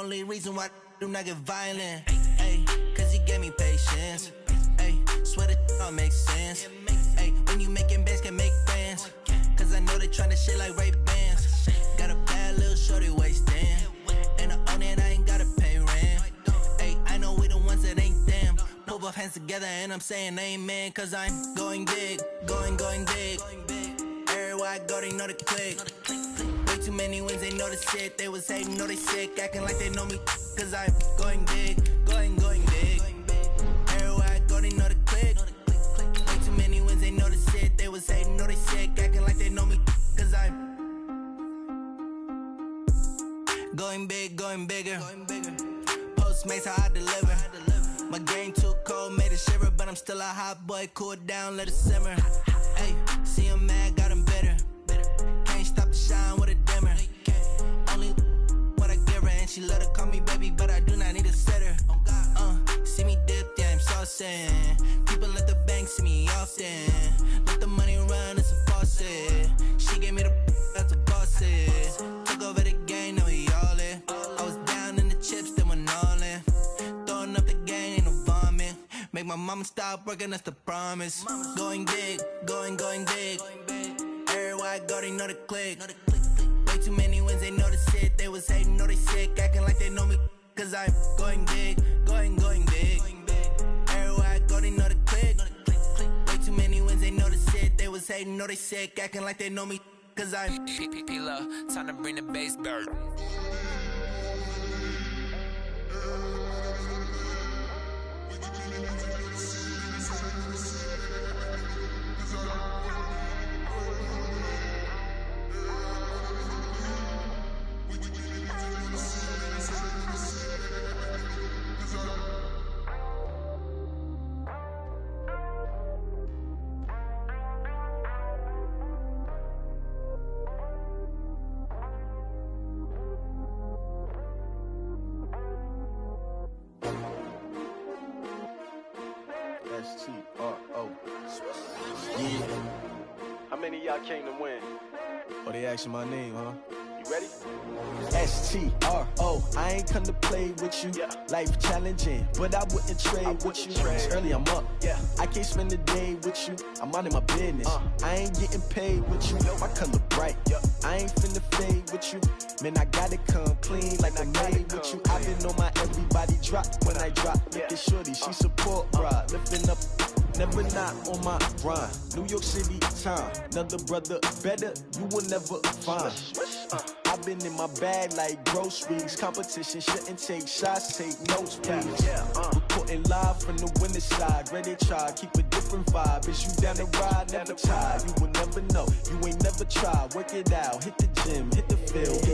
only reason why I do not get violent. Ay, cause he gave me patience. Ay, swear that all makes sense. Ay, when you making bands, can make friends. Cause I know they tryna shit like Ray-Bans. Got a bad little shorty wasting. And I own it, I ain't gotta pay rent. Ay, I know we the ones that ain't them. Put both hands together and I'm saying amen. Cause I'm going big, going big. Everywhere I go, they know the click. Way too many wins, they know the shit. They was hating, know they sick, acting like they know me. Cause I'm going big, going big. Everywhere I go, they know the click. Way too many wins, they know the shit. They was hating, know they sick, acting like they know me. Cause I'm going big, going bigger. Postmates, how I deliver. My game too cold, made it shiver. But I'm still a hot boy, cool it down, let it simmer. Hey, see him mad, got him bitter. Can't stop the shine with a dimmer. Only what I give her, and she love to call me baby, but I do not need a sitter. See me dip, yeah, I'm saucing. People at the bank see me often. Let the money run, it's a faucet. She gave me the that's a boss it. Took over the game, now we all in. I was down in the chips, then went all in. Throwing up the game, ain't no vomit. Make my mama stop working, that's the promise. Going big, going big. Everywhere I go, they know the click. Way too many wins, they know the shit. They was hating, know they sick, acting like they know me. Cause I'm going big, going big. Everywhere I go, they know the click. Way too many wins, they know the shit. They was hating, know they sick, acting like they know me. Cause I'm P-Love, time to bring the bass back. S-T-R-O. Yeah. How many of y'all came to win? Oh, they asking my name, huh? You ready? S-T-R-O. I ain't come to play with you. Yeah. Life challenging, but I wouldn't trade with you. It's early, I'm up. Yeah. I can't spend the day with you. I'm out of my business. I ain't getting paid with you. My color bright. I ain't finna fade with you. Man, I gotta come clean like I made with you. I've been on my everybody drop when I drop. Look at shorty, she support bra. Lifting up, never not on my grind. New York City time, another brother better, you will never find. I've been in my bag like groceries. Competition shouldn't take shots, take notes, please. Reporting live from the winter side. Ready to try, keep a different vibe. Is you down the ride, never tired. You will never know, you ain't never tried. Work it out, hit the gym, hit the field.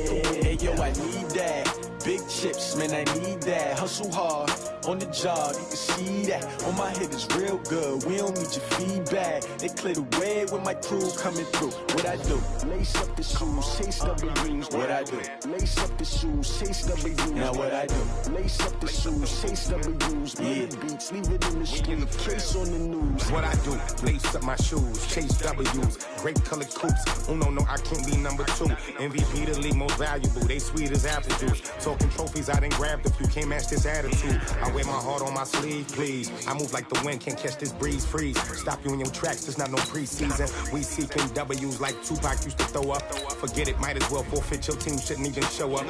Hey yo, I need that. Big chips, man, I need that. Hustle hard, on the job, you can see that. On my head is real good, we don't need your feedback. They clear the way with my crew coming through. What I do? Lace up the shoes, chase W's. What I do? Lace up the shoes, chase W's. Now what I do? Lace up the shoes, chase W's. Bring the beats, leave it in the street, case on the news. What I do? Lace up my shoes, chase W's. Great colored coops. Oh no, I can't be number 2. MVP the league most valuable. They sweet as apple juice. Talking trophies, I done grabbed a few. Can't match this attitude. I wear my heart on my sleeve, please. I move like the wind, can't catch this breeze, freeze. Stop you in your tracks, there's not no preseason. We seeking W's like Tupac used to throw up. Forget it, might as well forfeit, your team shouldn't even show up.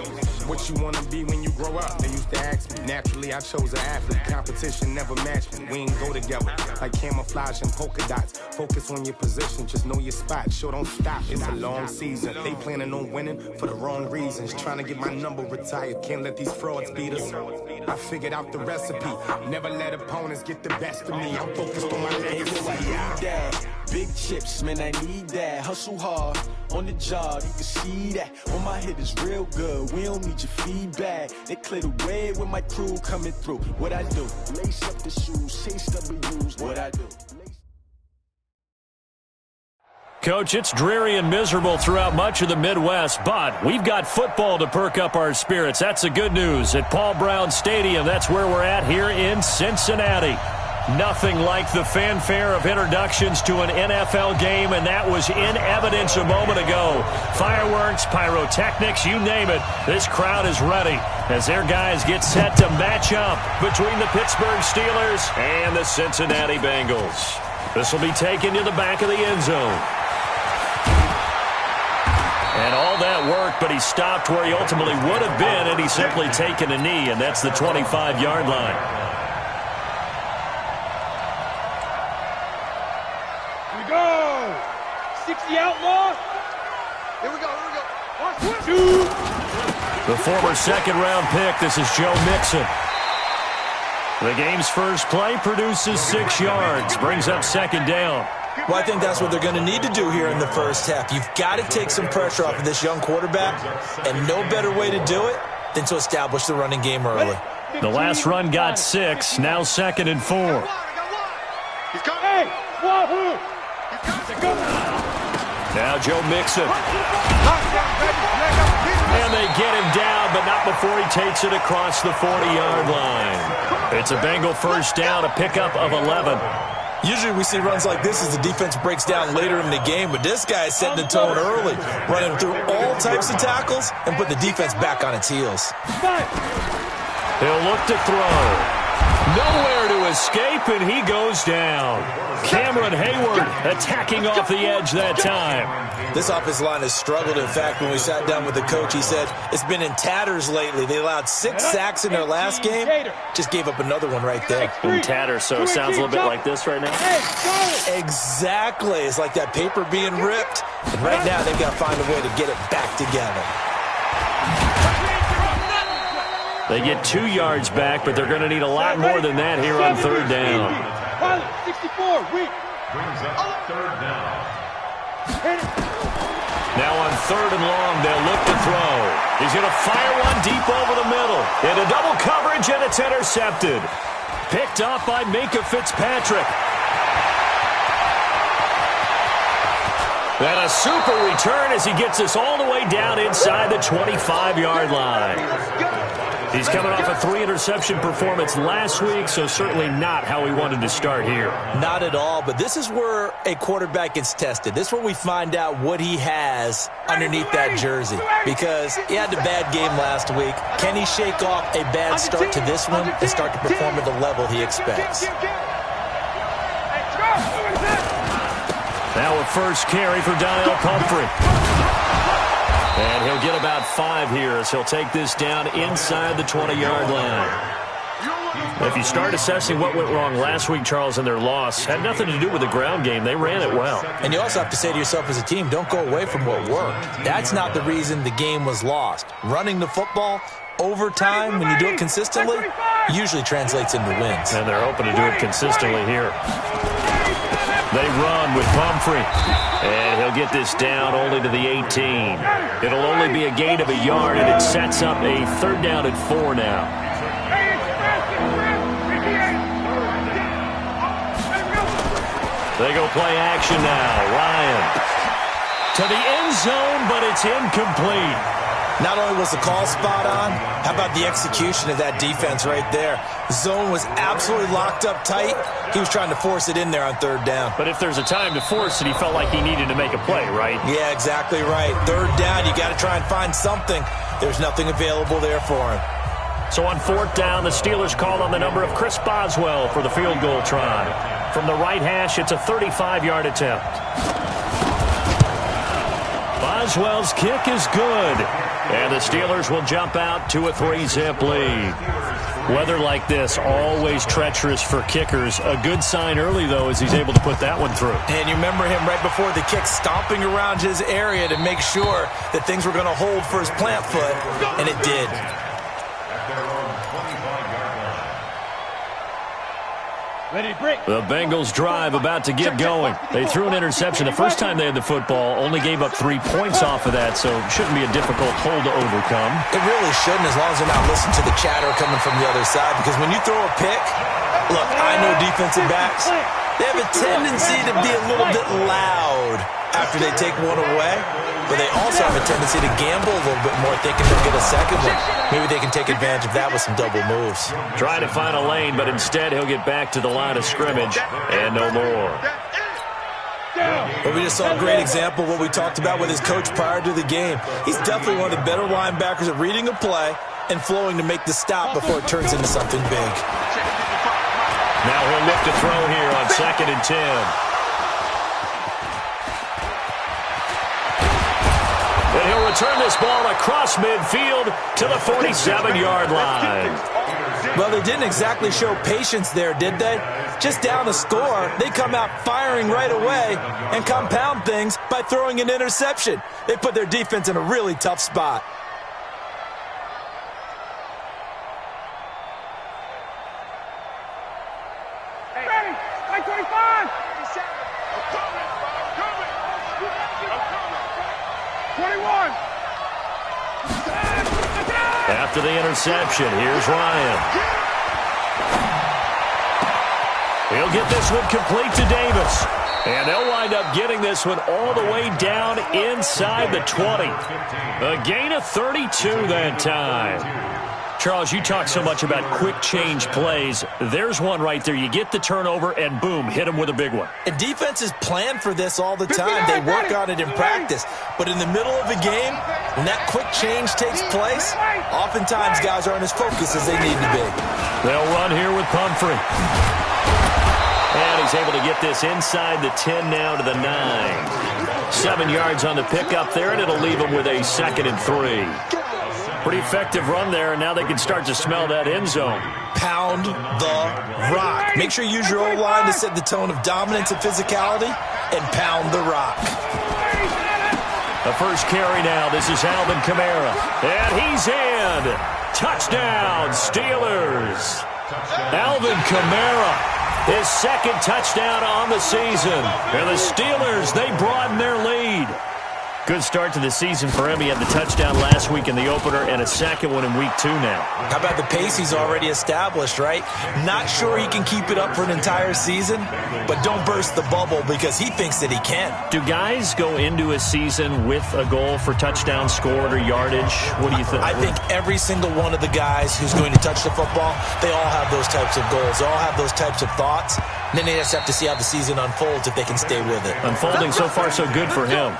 What you wanna be when you grow up? They used to ask me. Naturally, I chose an athlete. Competition never matched me. We ain't go together like camouflage and polka dots. Focus on your position, just know your spot. Sure, don't stop, it's a long season. They planning on winning for the wrong reasons. Trying to get my number retired, can't let these frauds beat us. I figured out the recipe. Never let opponents get the best of me. I'm focused on my legacy. I need that. Big chips, man, I need that. Hustle hard, on the job, you can see that. On my head is real good, we don't need your feedback. They clear the way with my crew coming through. What I do? Lace up the shoes, chase W's. What I do? Coach, it's dreary and miserable throughout much of the Midwest, but we've got football to perk up our spirits. That's the good news at Paul Brown Stadium. That's where we're at here in Cincinnati. Nothing like the fanfare of introductions to an NFL game, and that was in evidence a moment ago. Fireworks, pyrotechnics, you name it. This crowd is ready as their guys get set to match up between the Pittsburgh Steelers and the Cincinnati Bengals. This will be taken to the back of the end zone. And all that work, but he stopped where he ultimately would have been had he simply taken a knee, and that's the 25-yard line. Here we go. 60 outlaw. Here we go. The former second-round pick, this is Joe Mixon. The game's first play produces 6 yards, brings up second down. Well, I think that's what they're going to need to do here in the first half. You've got to take some pressure off of this young quarterback, and no better way to do it than to establish the running game early. The last run got 6, now 2nd and 4. He's coming. Hey, Wahoo! Now Joe Mixon. And they get him down, but not before he takes it across the 40-yard line. It's a Bengal first down, a pickup of 11. Usually we see runs like this as the defense breaks down later in the game, but this guy is setting the tone early, running through all types of tackles and put the defense back on its heels. He'll look to throw. Nowhere to escape, and he goes down. Cameron Hayward attacking off the edge that time. This offensive line has struggled. In fact, when we sat down with the coach, he said it's been in tatters lately. They allowed 6 sacks in their last game. Just gave up another one right there. In tatters, so it sounds a little bit like this right now. Exactly. It's like that paper being ripped. And right now, they've got to find a way to get it back together. They get 2 yards back, but they're going to need a lot more than that here on third down. 64, weak. Brings up third down. Now on third and long, they'll look to throw. He's going to fire one deep over the middle. Into double coverage, and it's intercepted. Picked off by Minkah Fitzpatrick. And a super return as he gets us all the way down inside the 25-yard line. He's coming off a 3-interception performance last week, so certainly not how we wanted to start here. Not at all, but this is where a quarterback gets tested. This is where we find out what he has underneath that jersey, because he had a bad game last week. Can he shake off a bad start to this one and start to perform at the level he expects? Now a first carry for Donnell Pumphrey. And he'll get about 5 here as he'll take this down inside the 20-yard line. If you start assessing what went wrong last week, Charles, in their loss, had nothing to do with the ground game. They ran it well. And you also have to say to yourself as a team, don't go away from what worked. That's not the reason the game was lost. Running the football over time, when you do it consistently, usually translates into wins. And they're hoping to do it consistently here. They run with Pumphrey. And he'll get this down only to the 18. It'll only be a gain of a yard, and it sets up a third down at 4 now. They go play action now. Ryan to the end zone, but it's incomplete. Not only was the call spot on, how about the execution of that defense right there? Zone was absolutely locked up tight. He was trying to force it in there on third down. But if there's a time to force it, he felt like he needed to make a play, right? Yeah, exactly right. Third down, you got to try and find something. There's nothing available there for him. So on fourth down, the Steelers called on the number of Chris Boswell for the field goal try. From the right hash, it's a 35-yard attempt. Boswell's kick is good. And the Steelers will jump out to a 3-zip lead. Weather like this, always treacherous for kickers. A good sign early, though, as he's able to put that one through. And you remember him right before the kick stomping around his area to make sure that things were going to hold for his plant foot, and it did. The Bengals drive about to get going. They threw an interception the first time they had the football, only gave up 3 points off of that, so it shouldn't be a difficult hole to overcome. It really shouldn't, as long as they're not listening to the chatter coming from the other side, because when you throw a pick, look, I know defensive backs, they have a tendency to be a little bit loud after they take one away, but they also have a tendency to gamble a little bit more, thinking they'll get a second one. Maybe they can take advantage of that with some double moves. Trying to find a lane, but instead he'll get back to the line of scrimmage and no more. But we just saw a great example of what we talked about with his coach prior to the game. He's definitely one of the better linebackers at reading a play and flowing to make the stop before it turns into something big. Now he'll look to throw here on 2nd and 10. And he'll return this ball across midfield to the 47-yard line. Well, they didn't exactly show patience there, did they? Just down a score, they come out firing right away and compound things by throwing an interception. They put their defense in a really tough spot. Ready, 25! 21! After the interception, here's Ryan. He'll get this one complete to Davis. And they'll wind up getting this one all the way down inside the 20. A gain of 32 that time. Charles, you talk so much about quick change plays. There's one right there. You get the turnover, and boom, hit him with a big one. And defenses plan for this all the time. They work on it in practice. But in the middle of a game, when that quick change takes place, oftentimes guys aren't as focused as they need to be. They'll run here with Pumphrey. And he's able to get this inside the 10 now to the 9. 7 yards on the pickup there, and it'll leave him with a 2nd and 3. Pretty effective run there, and now they can start to smell that end zone. Pound the rock. Make sure you use your O-line to set the tone of dominance and physicality, and pound the rock. The first carry now. This is Alvin Kamara. And he's in. Touchdown, Steelers. Alvin Kamara, his 2nd touchdown on the season. And the Steelers, they broaden their lead. Good start to the season for him. He had the touchdown last week in the opener and a 2nd one in week 2 now. How about the pace he's already established, right? Not sure he can keep it up for an entire season, but don't burst the bubble because he thinks that he can. Do guys go into a season with a goal for touchdown scored or yardage? What do you think? I think every single one of the guys who's going to touch the football, they all have those types of goals. They all have those types of thoughts. And then they just have to see how the season unfolds if they can stay with it. Unfolding so far so good for him.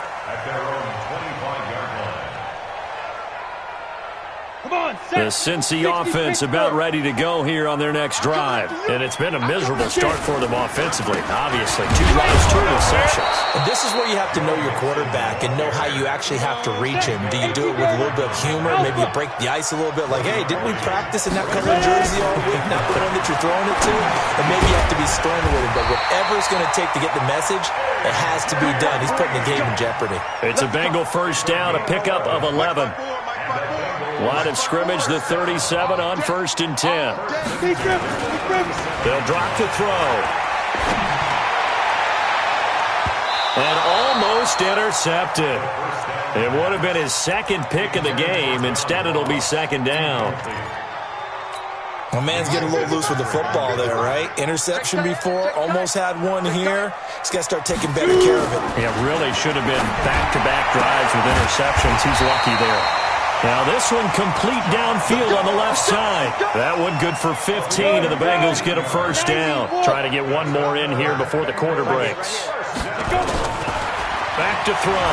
The Cincy offense about ready to go here on their next drive. And it's been a miserable start for them offensively, obviously. 2 drives, 2 interceptions. And this is where you have to know your quarterback and know how you actually have to reach him. Do you do it with a little bit of humor? Maybe you break the ice a little bit like, hey, didn't we practice in that color jersey all week? Not the one that you're throwing it to? And maybe you have to be stern with him. But whatever it's going to take to get the message, it has to be done. He's putting the game in jeopardy. It's a Bengal first down, a pickup of 11. Line of scrimmage, the 37 on 1st and 10. They'll drop to throw. And almost intercepted. It would have been his 2nd pick of the game. Instead, it'll be 2nd down. My man's getting a little loose with the football there, right? Interception before, almost had one here. He's got to start taking better care of it. Yeah, really should have been back-to-back drives with interceptions. He's lucky there. Now this one complete downfield on the left side. That one good for 15, and the Bengals get a first down. Try to get one more in here before the quarter breaks. Back to throw.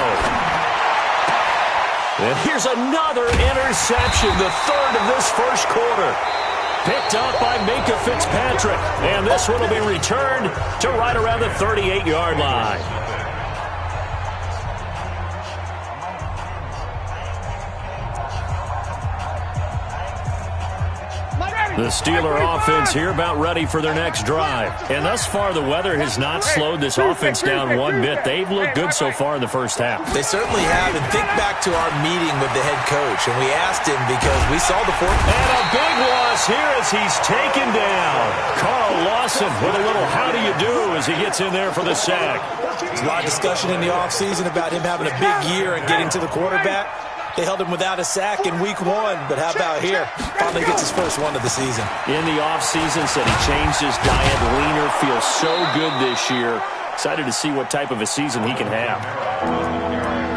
And here's another interception, the 3rd of this first quarter. Picked up by Minka Fitzpatrick. And this one will be returned to right around the 38-yard line. The Steeler offense here about ready for their next drive. And thus far, the weather has not slowed this offense down one bit. They've looked good so far in the first half. They certainly have. And think back to our meeting with the head coach. And we asked him because we saw the fourth. And a big loss here as he's taken down. Carl Lawson with a little how do you do as he gets in there for the sack. There's a lot of discussion in the offseason about him having a big year and getting to the quarterback. They held him without a sack in week 1, but how about here? Finally gets his first one of the season. In the offseason, said he changed his diet, leaner, feels so good this year. Excited to see what type of a season he can have.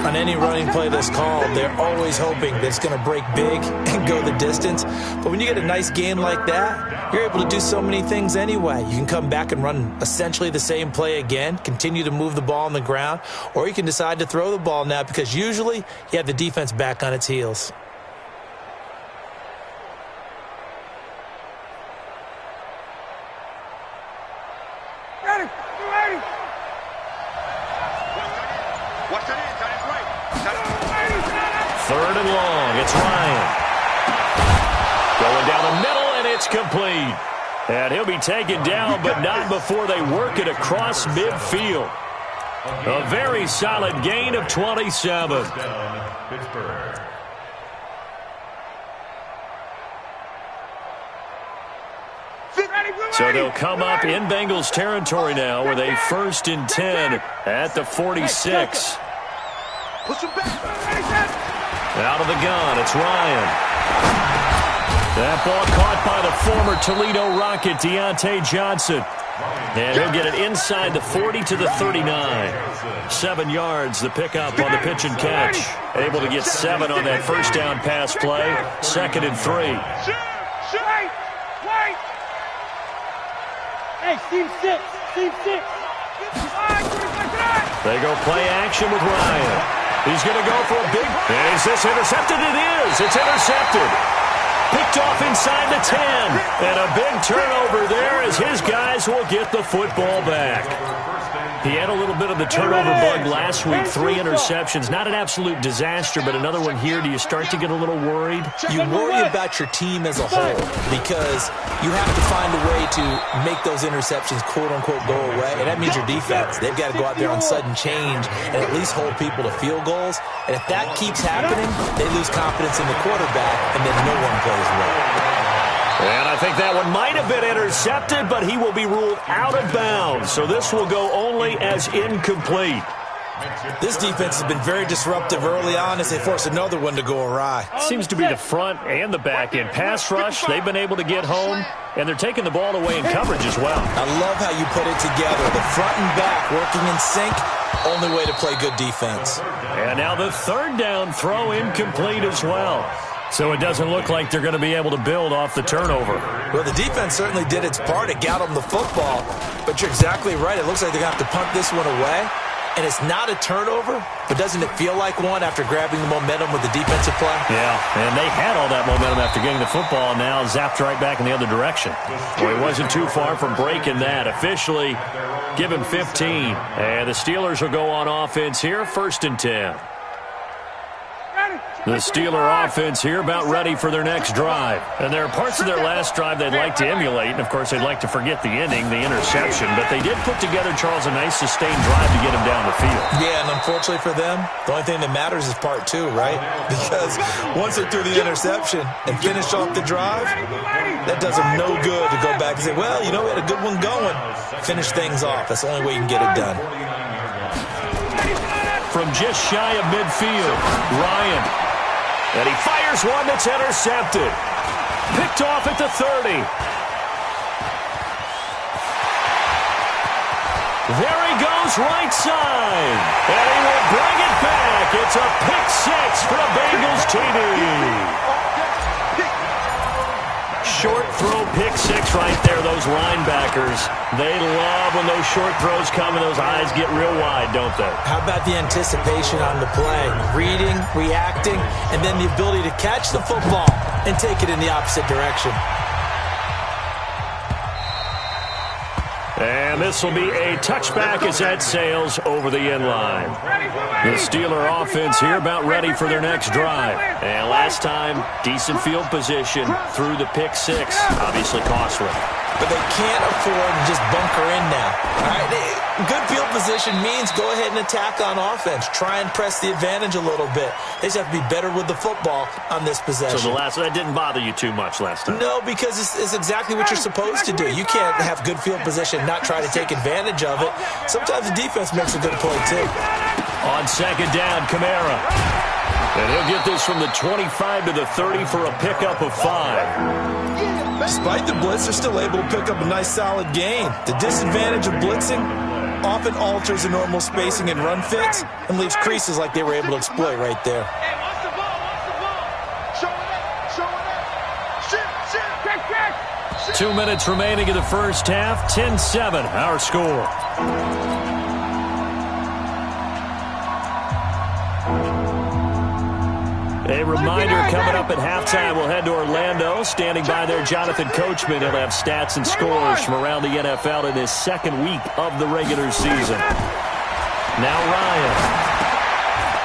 On any running play that's called, they're always hoping that it's going to break big and go the distance. But when you get a nice game like that, you're able to do so many things anyway. You can come back and run essentially the same play again, continue to move the ball on the ground, or you can decide to throw the ball now because usually you have the defense back on its heels. Third and long. It's Ryan. Going down the middle, and it's complete. And he'll be taken down, but not before they work it across midfield. A very solid gain of 27. Pittsburgh. So they'll come up in Bengals territory now with a 1st and 10 at the 46. Out of the gun, it's Ryan. That ball caught by the former Toledo Rocket, Deontay Johnson. And he'll get it inside the 40 to the 39. 7 yards, the pickup on the pitch and catch. Able to get 7 on that first down pass play. 2nd and 3. Hey, team 6. Team 6. They go play action with Ryan. He's going to go for a big... And is this intercepted? It is. It's intercepted. Picked off inside the 10. And a big turnover there as his guys will get the football back. He had a little bit of the turnover bug last week. 3 interceptions. Not an absolute disaster, but another one here. Do you start to get a little worried? You worry about your team as a whole because you have to find a way to make those interceptions, quote-unquote, go away. And that means your defense. They've got to go out there on sudden change and at least hold people to field goals. And if that keeps happening, they lose confidence in the quarterback, and then no one plays well. And I think that one might have been intercepted, but he will be ruled out of bounds. So this will go only as incomplete. This defense has been very disruptive early on as they force another one to go awry. Seems to be the front and the back end. Pass rush, they've been able to get home, and they're taking the ball away in coverage as well. I love how you put it together. The front and back working in sync, only way to play good defense. And now the 3rd down throw incomplete as well. So it doesn't look like they're going to be able to build off the turnover. Well, the defense certainly did its part. It got them the football. But you're exactly right. It looks like they're going to have to punt this one away. And it's not a turnover, but doesn't it feel like one after grabbing the momentum with the defensive play? Yeah, and they had all that momentum after getting the football, and now zapped right back in the other direction. Well, he wasn't too far from breaking that. Officially given 15. And the Steelers will go on offense here, 1st and 10. The Steeler offense here about ready for their next drive. And there are parts of their last drive they'd like to emulate. And, of course, they'd like to forget the ending, the interception. But they did put together, Charles, a nice sustained drive to get him down the field. Yeah, and unfortunately for them, the only thing that matters is part 2, right? Because once they threw the interception and finished off the drive, that does them no good to go back and say, well, you know, we had a good one going. Finish things off. That's the only way you can get it done. From just shy of midfield, Ryan. And he fires one that's intercepted. Picked off at the 30. There he goes, right side. And he will bring it back. It's a pick 6 for a Bengals TD. Short throw, pick 6 right there. Those linebackers, they love when those short throws come and those eyes get real wide, don't they? How about the anticipation on the play? Reading, reacting, and then the ability to catch the football and take it in the opposite direction. And this will be a touchback as that sails over the end line. The Steeler offense here about ready for their next drive. And last time, decent field position through the pick 6. Obviously costly. But they can't afford to just bunker in now. All right? Good field position means go ahead and attack on offense. Try and press the advantage a little bit. They just have to be better with the football on this possession. So that didn't bother you too much last time? No, because it's exactly what you're supposed to do. You can't have good field position and not try to take advantage of it. Sometimes the defense makes a good play, too. On 2nd down, Kamara. And he'll get this from the 25 to the 30 for a pickup of 5. Despite the blitz, they're still able to pick up a nice solid gain. The disadvantage of blitzing, often alters the normal spacing and run fits and leaves creases like they were able to exploit right there. Hey, watch the ball, watch the ball. Show it up. Shoot. 2 minutes remaining in the first half. 10-7, our score. A reminder coming up at halftime, we'll head to Orlando. Standing by there, Jonathan Coachman. He'll have stats and scores from around the NFL in his second week of the regular season. Now Ryan.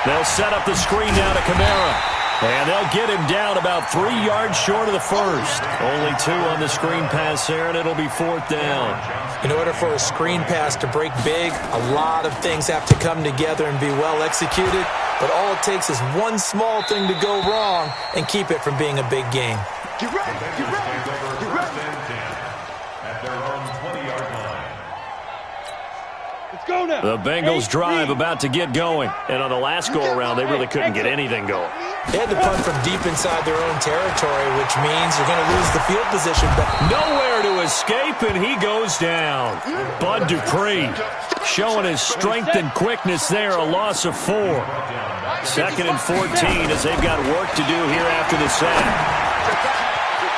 They'll set up the screen down to Kamara. And they'll get him down about 3 yards short of the first. Only 2 on the screen pass there, and it'll be 4th down. In order for a screen pass to break big, a lot of things have to come together and be well executed. But all it takes is one small thing to go wrong and keep it from being a big game. Get ready, get ready, get ready. At their own 20-yard line. Let's go now. The Bengals drive about to get going. And on the last go-around, they really couldn't get anything going. They had to punt from deep inside their own territory, which means you're going to lose the field position. But nowhere to escape, and he goes down. Bud Dupree showing his strength and quickness there, a loss of 4. 2nd and 14 as they've got work to do here after the sack.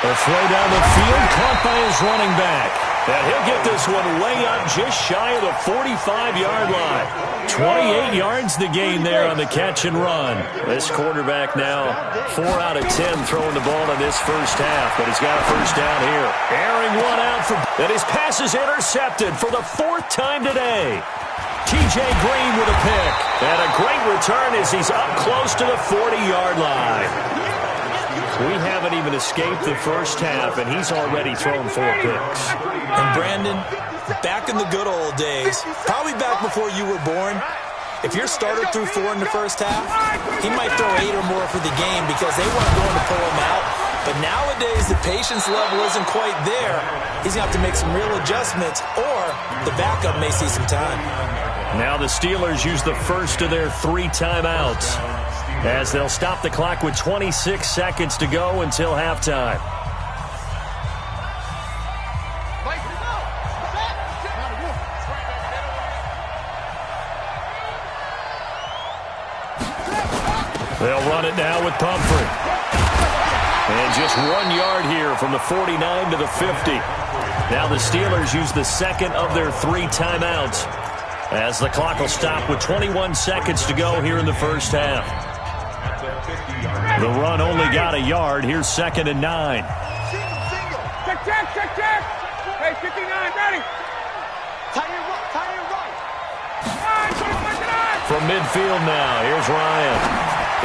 A throw down the field, caught by his running back. And he'll get this one way up just shy of the 45-yard line. 28 yards the gain there on the catch and run. This quarterback now 4 out of 10 throwing the ball in this first half, but he's got a first down here. Airing one out for, and his pass is intercepted for the 4th time today. T.J. Green with a pick. And a great return as he's up close to the 40-yard line. We haven't even escaped the first half, and he's already thrown 4 picks. And Brandon, back in the good old days, probably back before you were born, if your starter threw 4 in the first half, he might throw 8 or more for the game because they weren't going to pull him out. But nowadays, the patience level isn't quite there. He's going to have to make some real adjustments, or the backup may see some time. Now the Steelers use the first of their 3 timeouts as they'll stop the clock with 26 seconds to go until halftime. They'll run it now with Pumphrey. And just 1 yard here from the 49 to the 50. Now the Steelers use the second of their 3 timeouts as the clock will stop with 21 seconds to go here in the first half. The run only got a yard. Here's 2nd and 9. Check, check, check, check. Hey, 59, ready. Tight end right. From midfield now, here's Ryan.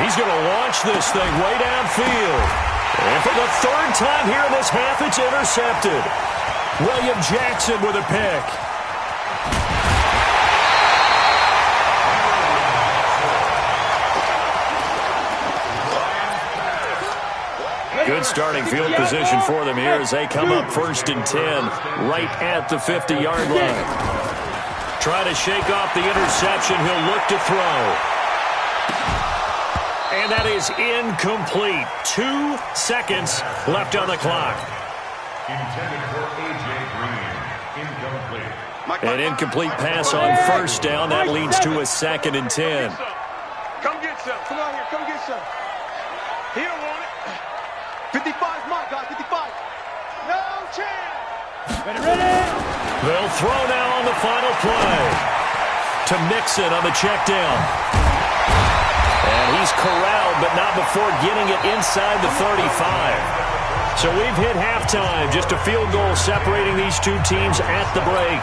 He's going to launch this thing way downfield. And for the 3rd time here in this half, it's intercepted. William Jackson with a pick. Good starting field position for them here as they come up 1st and 10 right at the 50-yard line. Try to shake off the interception. He'll look to throw. And that is incomplete. 2 seconds left on the clock. Intended for A.J. Green. Incomplete. An incomplete pass on 1st down. That leads to a 2nd and 10. Come get some. Come on here. Come get some. He don't want it. 55 is mine, guys. 55. No chance. Ready. They'll throw now on the final play to Mixon on the check down. And he's corralled, but not before getting it inside the 35. So we've hit halftime. Just a field goal separating these 2 teams at the break.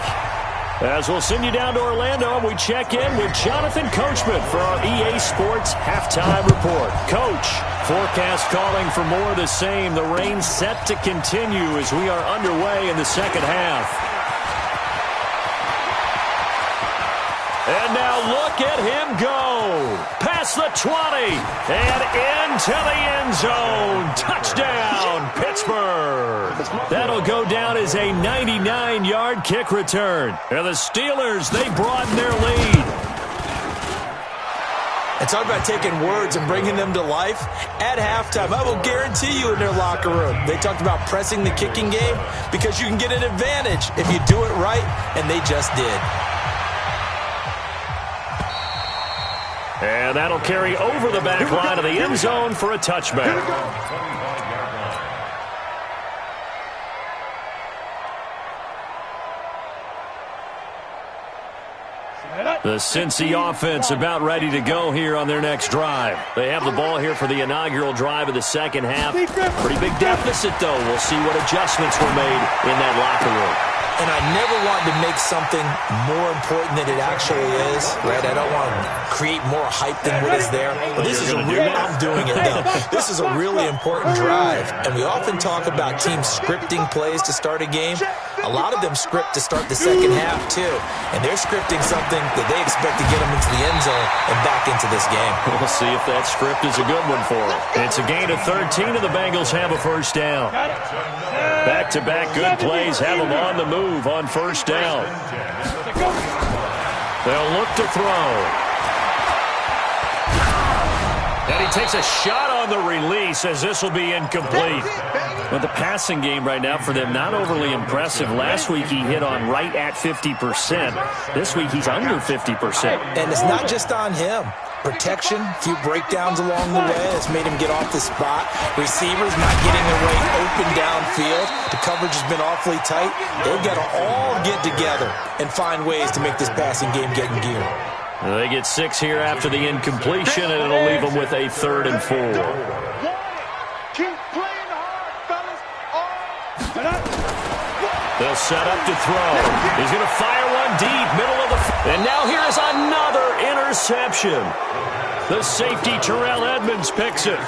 As we'll send you down to Orlando, we check in with Jonathan Coachman for our EA Sports Halftime Report. Coach, forecast calling for more of the same. The rain set to continue as we are underway in the second half. And now look at him go. Past the 20 and into the end zone. Touchdown, Pittsburgh. That'll go down as a 99-yard kick return. And the Steelers, they broaden their lead. And talk about taking words and bringing them to life. At halftime, I will guarantee you in their locker room, they talked about pressing the kicking game because you can get an advantage if you do it right, and they just did. And that'll carry over the back line of the end zone for a touchback. The Cincy offense about ready to go here on their next drive. They have the ball here for the inaugural drive of the second half. Pretty big deficit, though. We'll see what adjustments were made in that locker room. And I never want to make something more important than it actually is, right? I don't want to create more hype than what is there. But this is I'm doing it, though. This is a really important drive. And we often talk about teams scripting plays to start a game. A lot of them script to start the second half, too. And they're scripting something that they expect to get them into the end zone and back into this game. We'll see if that script is a good one for them. It's a gain of 13, and the Bengals have a first down. Back-to-back good plays have them on the move on first down. They'll look to throw. And he takes a shot on the release as this will be incomplete. But the passing game right now for them, not overly impressive. Last week he hit on right at 50%. This week he's under 50%. And it's not just on him. Protection, a few breakdowns along the way that's made him get off the spot. Receivers not getting away open downfield. The coverage has been awfully tight. They've got to all get together and find ways to make this passing game get in gear. They get 6 here after the incompletion, and it'll leave them with a 3rd and 4. Keep playing hard, fellas. They'll set up to throw. He's going to fire one deep, middle of the and now here is another interception. The safety, Terrell Edmonds, picks it.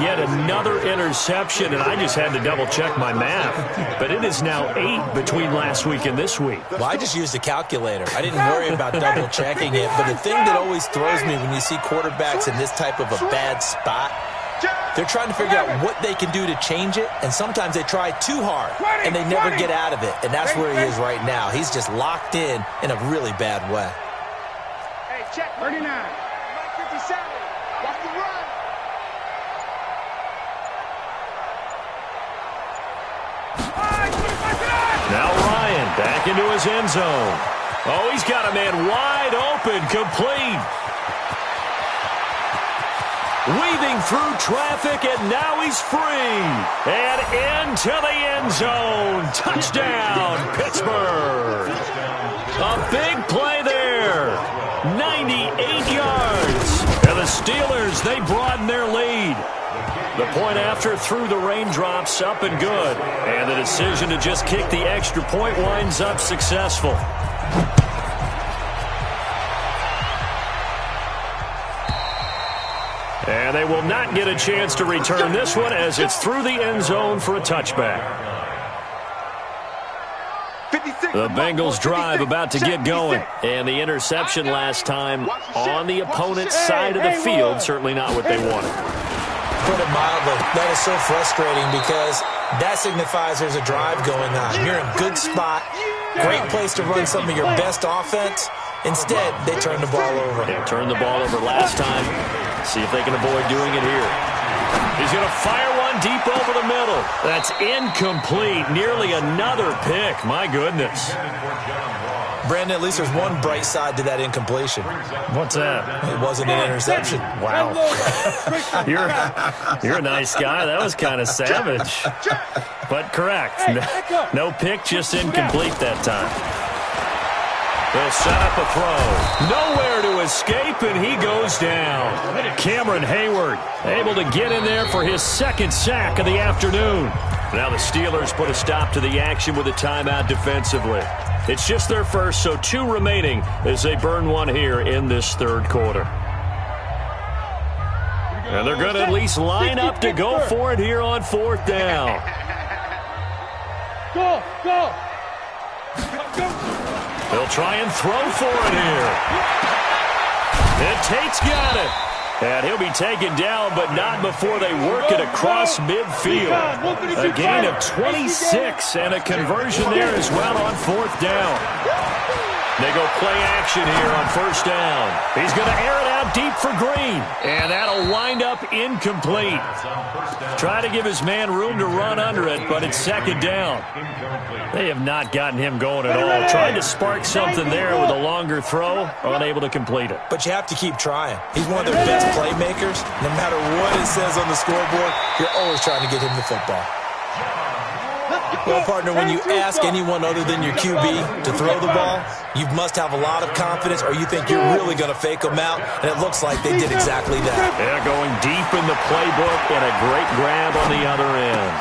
Yet another interception, and I just had to double-check my math. But it is now 8 between last week and this week. Well, I just used a calculator. I didn't worry about double-checking it. But the thing that always throws me when you see quarterbacks in this type of a bad spot, they're trying to figure out what they can do to change it, and sometimes they try too hard, and they never get out of it. And that's where he is right now. He's just locked in a really bad way. Hey, check 39. 57. Watch the run. Now Ryan back into his end zone. Oh, he's got a man wide open, complete. Weaving through traffic, and now he's free. And into the end zone. Touchdown, Pittsburgh. A big play there. 98 yards. And the Steelers, they broaden their lead. The point after through the raindrops, up and good. And the decision to just kick the extra point winds up successful. And they will not get a chance to return this one as it's through the end zone for a touchback. The Bengals drive about to get going. And the interception last time on the opponent's side of the field, certainly not what they wanted. Put it mildly, that is so frustrating because that signifies there's a drive going on. You're in a good spot, great place to run some of your best offense. Instead, they turn the ball over. They turned the ball over last time. See if they can avoid doing it here. He's going to fire one deep over the middle. That's incomplete. Nearly another pick. My goodness. Brandon, at least there's one bright side to that incompletion. What's that? It wasn't an interception. Wow. You're a nice guy. That was kind of savage. But correct. No pick, just incomplete that time. They'll set up a throw. Nowhere to escape, and he goes down. Cameron Hayward able to get in there for his 2nd sack of the afternoon. Now the Steelers put a stop to the action with a timeout defensively. It's just their first, so 2 remaining as they burn one here in this 3rd quarter. And they're going to at least line up to go for it here on 4th down. Go, go. They'll try and throw for it here. And Tate's got it. And he'll be taken down, but not before they work it across midfield. A gain of 26 and a conversion there as well on 4th down. They go play action here on first down. He's going to air it out deep for Green. And that'll wind up incomplete. Try to give his man room to run under it, but it's second down. They have not gotten him going at all. Trying to spark something there with a longer throw, unable to complete it. But you have to keep trying. He's one of their best playmakers. No matter what it says on the scoreboard, you're always trying to get him the football. Well, partner, when you ask anyone other than your QB to throw the ball, you must have a lot of confidence or you think you're really going to fake them out, and it looks like they did exactly that. They're going deep in the playbook and a great grab on the other end.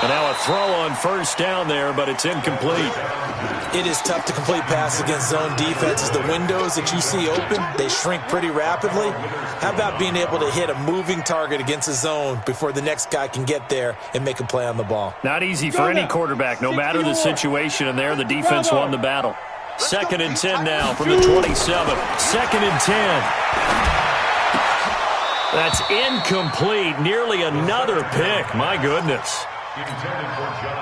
And now a throw on first down there, but it's incomplete. It is tough to complete passes against zone defenses. The windows that you see open, they shrink pretty rapidly. How about being able to hit a moving target against a zone before the next guy can get there and make a play on the ball? Not easy for any quarterback, no matter the situation, and there the defense won the battle. 2nd and 10 now from the 27. 2nd and 10. That's incomplete. Nearly another pick. My goodness.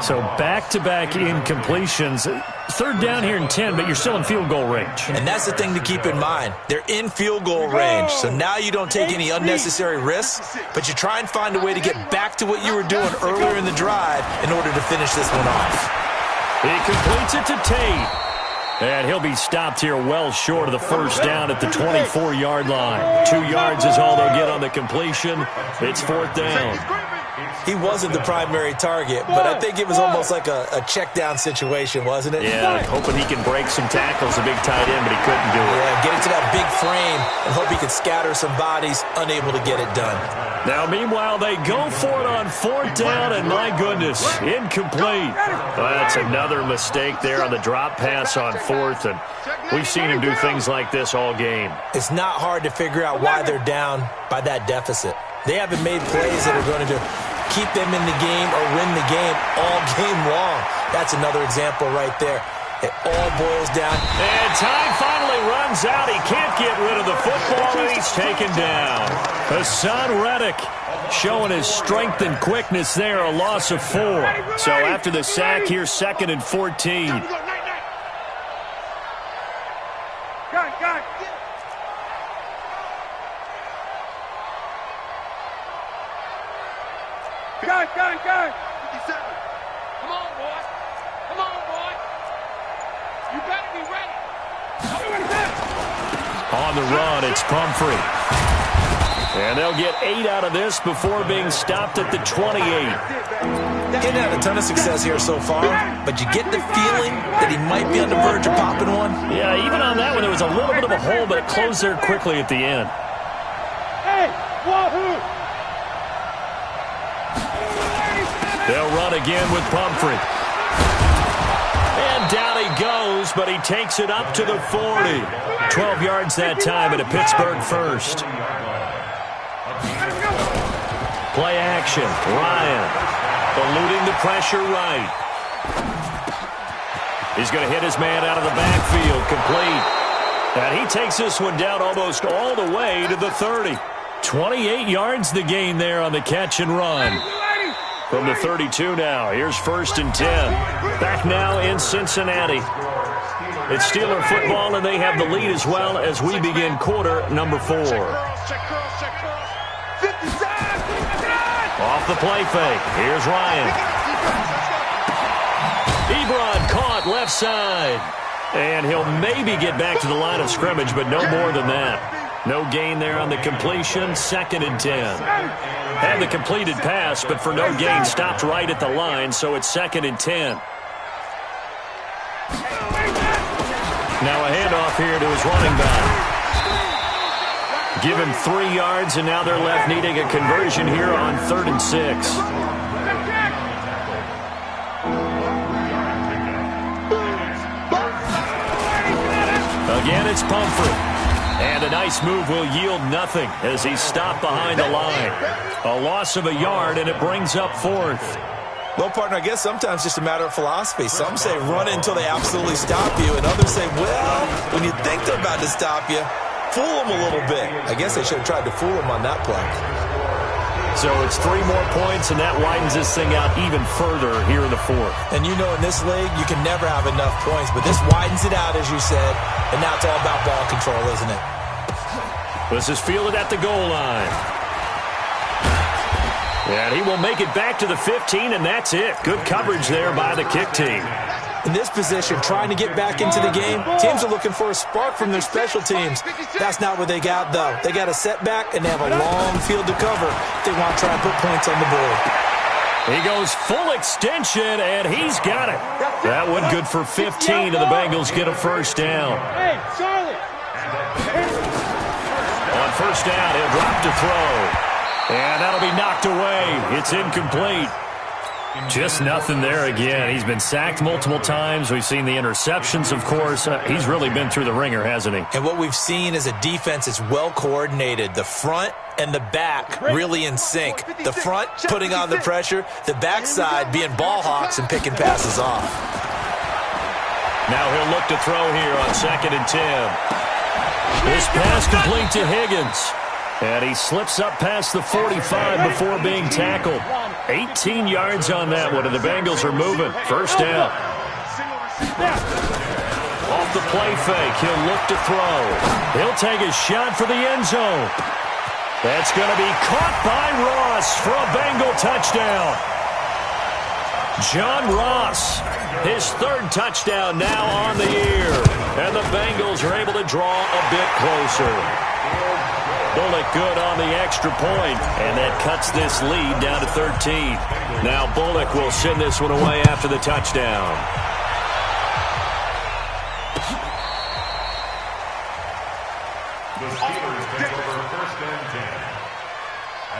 So back-to-back incompletions. 3rd down here and 10, but you're still in field goal range. And that's the thing to keep in mind. They're in field goal range, so now you don't take any unnecessary risks, but you try and find a way to get back to what you were doing earlier in the drive in order to finish this one off. He completes it to Tate. And he'll be stopped here well short of the first down at the 24-yard line. 2 yards is all they'll get on the completion. It's 4th down. He wasn't the primary target, but I think it was almost like a check-down situation, wasn't it? Yeah, hoping he can break some tackles, a big tight end, but he couldn't do it. Yeah, get into that big frame and hope he could scatter some bodies, unable to get it done. Now, meanwhile, they go for it on 4th down, and my goodness, incomplete. Well, that's another mistake there on the drop pass on 4th, and we've seen him do things like this all game. It's not hard to figure out why they're down by that deficit. They haven't made plays that are going to keep them in the game or win the game all game long. That's another example right there. It all boils down. And time finally runs out. He can't get rid of the football, and he's taken down. Hassan Reddick showing his strength and quickness there, a loss of 4. So after the sack here, 2nd and 14. Go. 57. Come on, boy. Come on, boy. You better be ready. On the run, it's Pumphrey. And they'll get 8 out of this before being stopped at the 28. Getting had a ton of success here so far, but you get the feeling that he might be on the verge of popping one. Yeah, even on that one, there was a little bit of a hole, but it closed there quickly at the end. Hey, wahoo! They'll run again with Pumphrey. And down he goes, but he takes it up to the 40. 12 yards that time at a Pittsburgh first. Play action. Ryan eluding the pressure right. He's going to hit his man out of the backfield. Complete. And he takes this one down almost all the way to the 30. 28 yards the gain there on the catch and run. From the 32 now, here's 1st and 10. Back now in Cincinnati. It's Steeler football, and they have the lead as well as we begin quarter number 4. Off the play fake, here's Ryan. Ebron caught left side. And he'll maybe get back to the line of scrimmage, but no more than that. No gain there on the completion, 2nd and 10. Had the completed pass, but for no gain, stopped right at the line, so it's 2nd and 10. Now a handoff here to his running back. Give him 3 yards, and now they're left needing a conversion here on 3rd and 6. Again, it's Pumphrey. And a nice move will yield nothing as he's stopped behind the line. A loss of a yard, and it brings up 4th. Well, partner, I guess sometimes it's just a matter of philosophy. Some say run until they absolutely stop you, and others say, well, when you think they're about to stop you, fool them a little bit. I guess they should have tried to fool them on that play. So it's 3 more points, and that widens this thing out even further here in the fourth. And you know in this league, you can never have enough points, but this widens it out, as you said, and now it's all about ball control, isn't it? This is fielded at the goal line. And he will make it back to the 15, and that's it. Good coverage there by the kick team. In this position, trying to get back into the game, teams are looking for a spark from their special teams. That's not what they got, though. They got a setback, and they have a long field to cover if they want to try and put points on the board. He goes full extension, and he's got it. That one good for 15, and the Bengals get a first down. Hey, Charlie. On first down, he'll drop to throw. And that'll be knocked away. It's incomplete. Just nothing there again. He's been sacked multiple times. We've seen the interceptions, of course. He's really been through the ringer, hasn't he? And what we've seen is a defense that's well coordinated. The front and the back really in sync. The front putting on the pressure, the backside being ball hawks and picking passes off. Now he'll look to throw here on 2nd and 10. This pass complete to Higgins. And he slips up past the 45 before being tackled. 18 yards on that one, and the Bengals are moving. First down. Off the play fake, he'll look to throw. He'll take a shot for the end zone. That's going to be caught by Ross for a Bengal touchdown. John Ross, his 3rd touchdown now on the year. And the Bengals are able to draw a bit closer. Bullock good on the extra point, and that cuts this lead down to 13. Now Bullock will send this one away after the touchdown. The Steelers take over 1st and 10.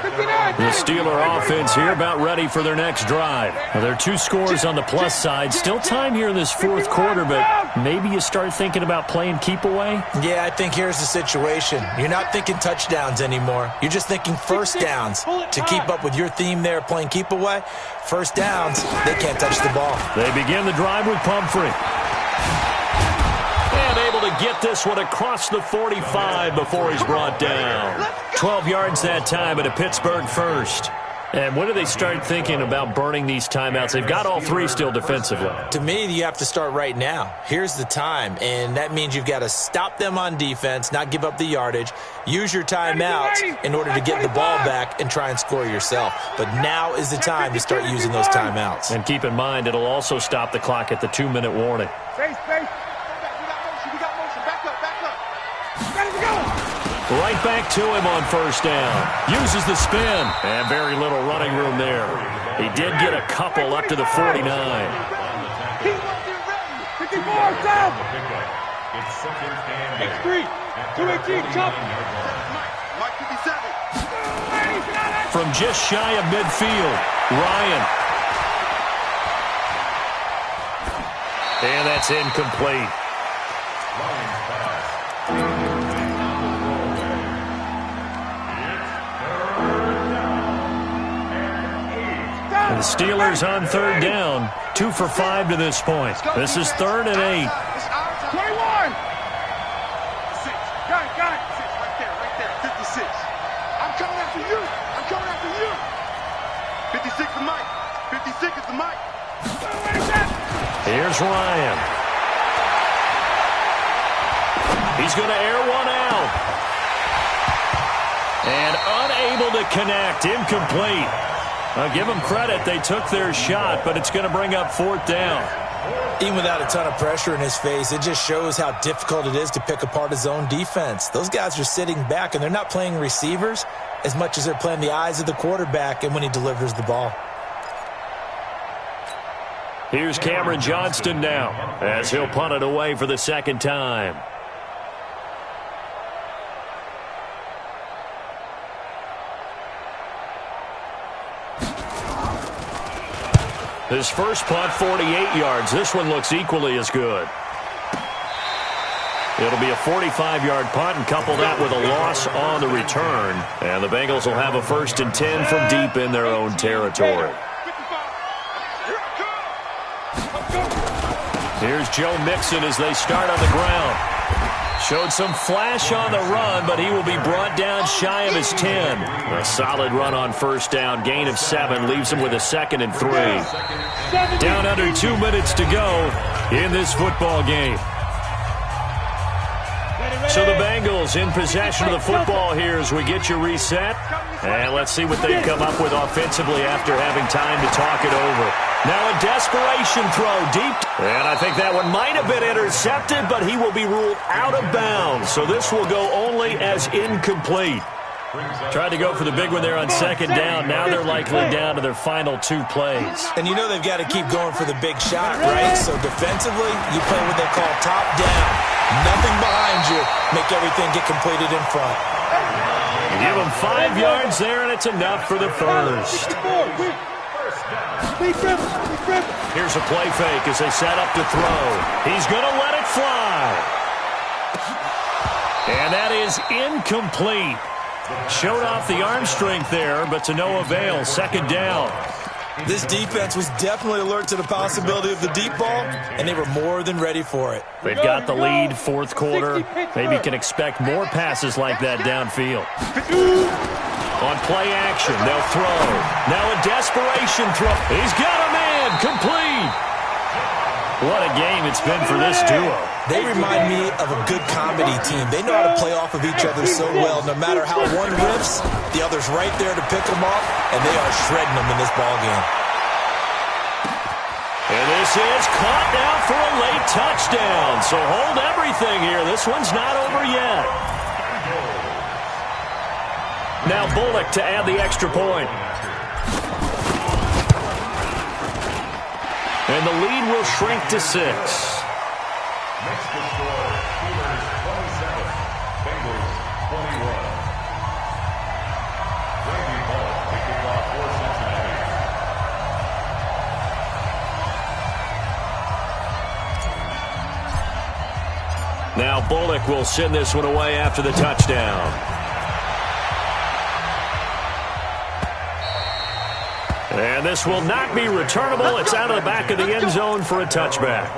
The Steeler offense here about ready for their next drive. Now, there are 2 scores on the plus side. Still time here in this 4th quarter, but maybe you start thinking about playing keep away? Yeah, I think here's the situation. You're not thinking touchdowns anymore. You're just thinking first downs. To keep up with your theme there, playing keep away, first downs, they can't touch the ball. They begin the drive with Pumphrey. And able to get this one across the 45 before he's brought down. 12 yards that time at a Pittsburgh first. And when do they start thinking about burning these timeouts? They've got all 3 still defensively. To me, you have to start right now. Here's the time, and that means you've got to stop them on defense, not give up the yardage, use your timeouts in order to get the ball back and try and score yourself. But now is the time to start using those timeouts. And keep in mind, it'll also stop the clock at the 2-minute warning. Space. We got motion. Back up. Ready to go. Right back to him on first down. Uses the spin. And very little running room there. He did get a couple up to the 49. He wasn't ready. 54, down. It's 2nd and 8. X3. 218, chop. Mike 57. From just shy of midfield, Ryan. And that's incomplete. The Steelers on 3rd down, 2 for 5 to this point. This is 3rd and 8. 21. Got it. Right there. 56. I'm coming after you. 56 is Mike. 56 is the Mike. Here's Ryan. He's going to air one out. And unable to connect. Incomplete. I'll give them credit. They took their shot, but it's going to bring up 4th down. Even without a ton of pressure in his face, it just shows how difficult it is to pick apart his own defense. Those guys are sitting back, and they're not playing receivers as much as they're playing the eyes of the quarterback and when he delivers the ball. Here's Cameron Johnston now as he'll punt it away for the 2nd time. His first punt, 48 yards. This one looks equally as good. It'll be a 45-yard punt, and couple that with a loss on the return. And the Bengals will have a 1st and 10 from deep in their own territory. Here's Joe Mixon as they start on the ground. Showed some flash on the run, but he will be brought down shy of his 10. A solid run on first down. Gain of 7 leaves him with a 2nd and 3. Down under 2 minutes to go in this football game. So the Bengals in possession of the football here as we get you reset. And let's see what they come up with offensively after having time to talk it over. Now a desperation throw deep. And I think that one might have been intercepted, but he will be ruled out of bounds. So this will go only as incomplete. Tried to go for the big one there on 2nd down. Now they're likely down to their final 2 plays. And you know they've got to keep going for the big shot, right? So defensively, you play what they call top down. Nothing behind you. Make everything get completed in front. You give them 5 yards there, and it's enough for the first. Here's a play fake as they set up to throw. He's going to let it fly. And that is incomplete. Showed off the arm strength there, but to no avail. 2nd down. This defense was definitely alert to the possibility of the deep ball, and they were more than ready for it. They've got the lead, 4th quarter. Maybe can expect more passes like that downfield. On play action, they'll throw. Now a desperation throw. He's got a man, complete. What a game it's been for this duo. They remind me of a good comedy team. They know how to play off of each other so well. No matter how one rips, the other's right there to pick them up, and they are shredding them in this ballgame. And this is caught now for a late touchdown. So hold everything here. This one's not over yet. Now Bullock to add the extra point. And the lead will shrink to 6. Next to score, Steelers 27, Bengals 21. Randy Bullock to kick off for Cincinnati. Now Bullock will send this one away after the touchdown. And this will not be returnable. It's out of the back of the end zone for a touchback.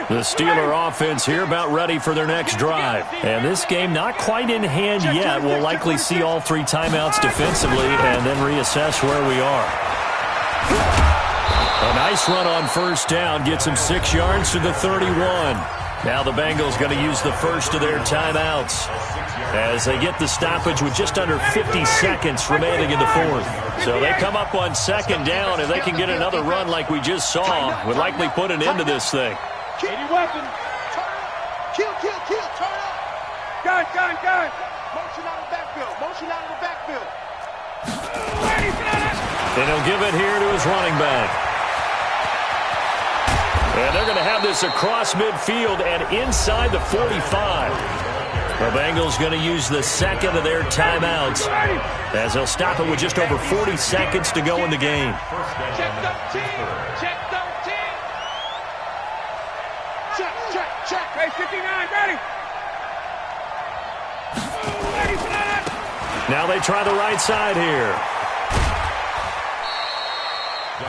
The Steeler offense here about ready for their next drive. And this game not quite in hand yet. We'll likely see all 3 timeouts defensively and then reassess where we are. A nice run on first down gets him 6 yards to the 31. Now the Bengals going to use the first of their timeouts as they get the stoppage with just under 50 seconds remaining in the 4th. So they come up on 2nd down, and they can get another run like we just saw. Would likely put an end to this thing. 80 weapons. Kill, turn up. Gun. Motion out of the backfield. And he'll give it here to his running back. And they're going to have this across midfield and inside the 45. The Bengals going to use the 2nd of their timeouts as they'll stop it with just over 40 seconds to go in the game. Check 13. Check. Hey, 59, ready. Now they try the right side here.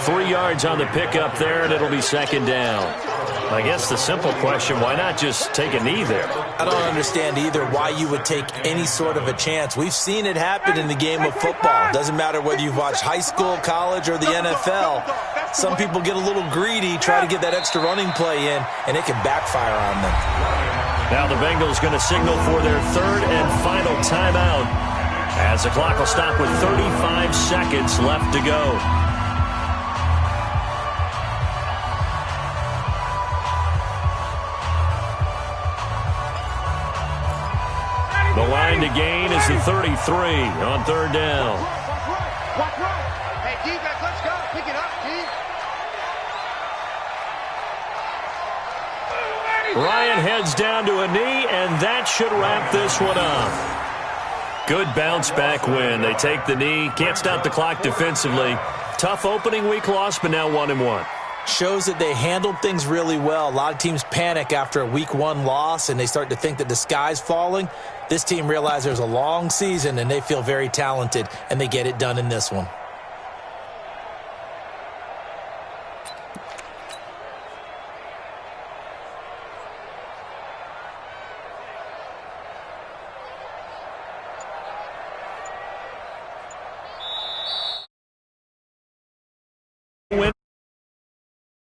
3 yards on the pickup there, and it'll be 2nd down. I guess the simple question, why not just take a knee there? I don't understand either why you would take any sort of a chance. We've seen it happen in the game of football. Doesn't matter whether you've watched high school, college, or the NFL. Some people get a little greedy, try to get that extra running play in, and it can backfire on them. Now the Bengals going to signal for their 3rd and final timeout as the clock will stop with 35 seconds left to go. The line to gain is the 33 on 3rd down. Walk right. Hey, D, let's go. Pick it up, D. Ryan heads down to a knee, and that should wrap this one up. Good bounce back win. They take the knee. Can't stop the clock defensively. Tough opening week loss, but now 1-1. Shows that they handled things really well. A lot of teams panic after a week 1 loss, and they start to think that the sky's falling. This team realizes there's a long season, and they feel very talented, and they get it done in this one.